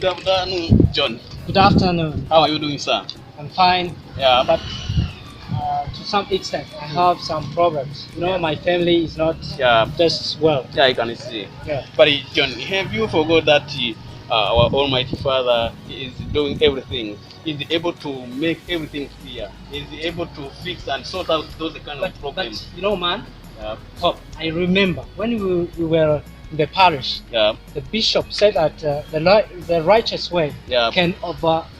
afternoon, John. Good afternoon. How are you doing, sir? I'm fine. Yeah. But to some extent, I have some problems. My family is not just well. Yeah, I can see. Yeah. But John, have you forgot that our Almighty Father is doing everything? Is able to make everything clear. Is able to fix and sort out those kind of problems. But man. Yeah. Oh, I remember when we were in the parish. Yeah. The bishop said that the righteous way can overtune.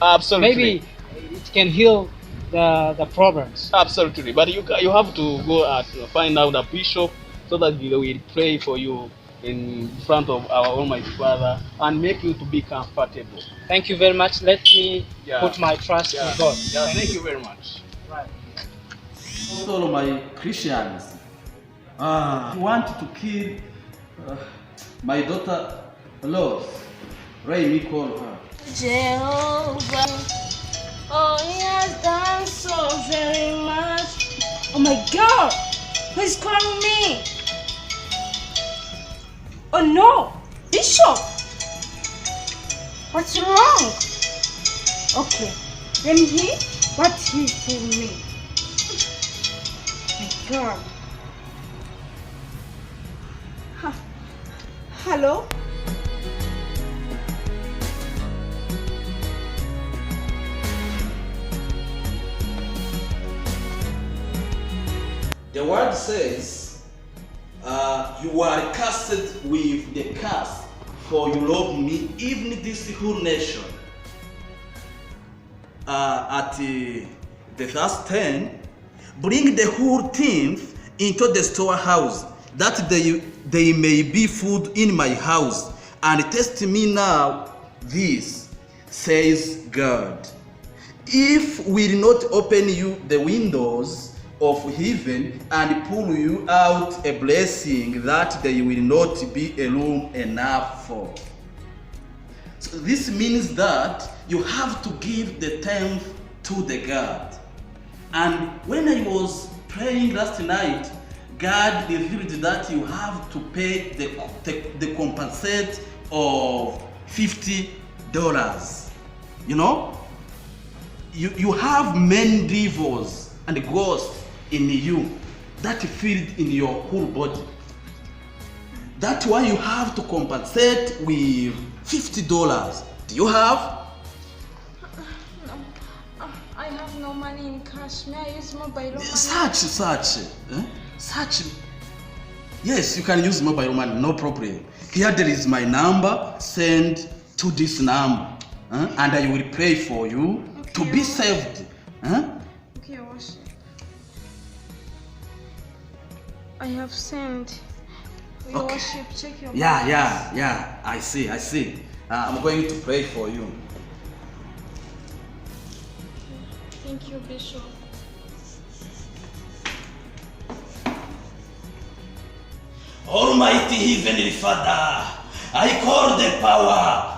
Absolutely. Maybe it can heal the problems. Absolutely. But you have to go and find out the bishop so that he will pray for you in front of our Almighty Father and make you to be comfortable. Thank you very much. Let me put my trust in God. Yeah, thank you very much. Right. All my Christians want to kill my daughter Lord. Ray me call her. Jehovah, oh he has done so very much. Oh my God, who's calling me? Oh no, Bishop, what's wrong? Okay, let me hear what he's telling me. My God. Hello? The word says, you are cursed with the curse, for you love me, even this whole nation. At the verse 10, bring the whole things into the storehouse, that they may be food in my house, and test me now this, says God. If will not open you the windows of heaven and pull you out a blessing that there will not be a room enough for. So this means that you have to give the tenth to the God. And when I was praying last night, God revealed that you have to pay the compensate of $50. You have many devils and ghosts in you that filled in your whole body. That's why you have to compensate with $50. Do you have? No, I have no money in cash. May I use mobile money? Such. Yes, you can use mobile money, no problem. Here there is my number. Send to this number, and I will pray for you to be saved. Okay, worship. I have sent. Your worship, check your balance. Yeah. I see. I'm going to pray for you. Thank you, Bishop. Almighty Heavenly Father, I call the power.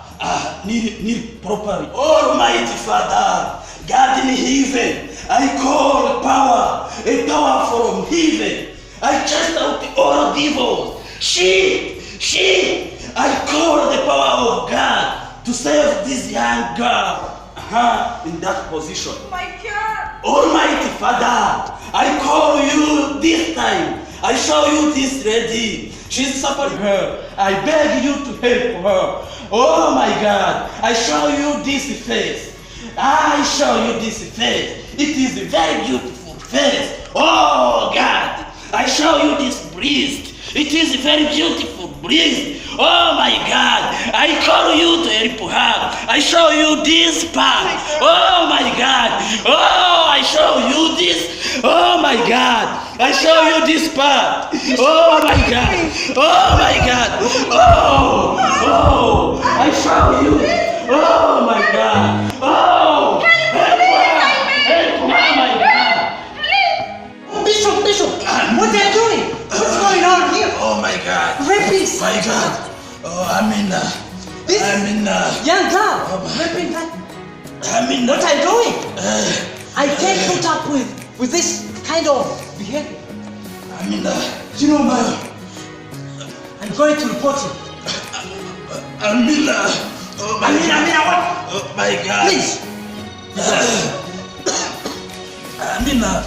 Need properly. Almighty Father, God in heaven, I call power, a power from heaven. I cast out all devils. I call the power of God to save this young girl in that position. Oh my God! Almighty Father, I call you this time. I show you this lady. She's suffering her. I beg you to help her. Oh my God, I show you this face. I show you this face. It is a very beautiful face. Oh God, I show you this breast. It is a very beautiful breast. Oh my God, I call you to help her. I show you this part. Oh my God. Oh, I show you this. Oh my God, I show you this part. Oh my God. Oh my God. Oh, I show you. Oh my God. Oh, help her, my God. Bishop, what are you doing? What's going on here? Oh my God. Rapist. My God. Oh, Amina. This young girl. Raping that. Amina. What are you doing? I can't put up with this kind of behavior. Amina. You know, man, I'm going to report you. Amina. Oh my God. Amina, what? Oh my God. Please. Amina.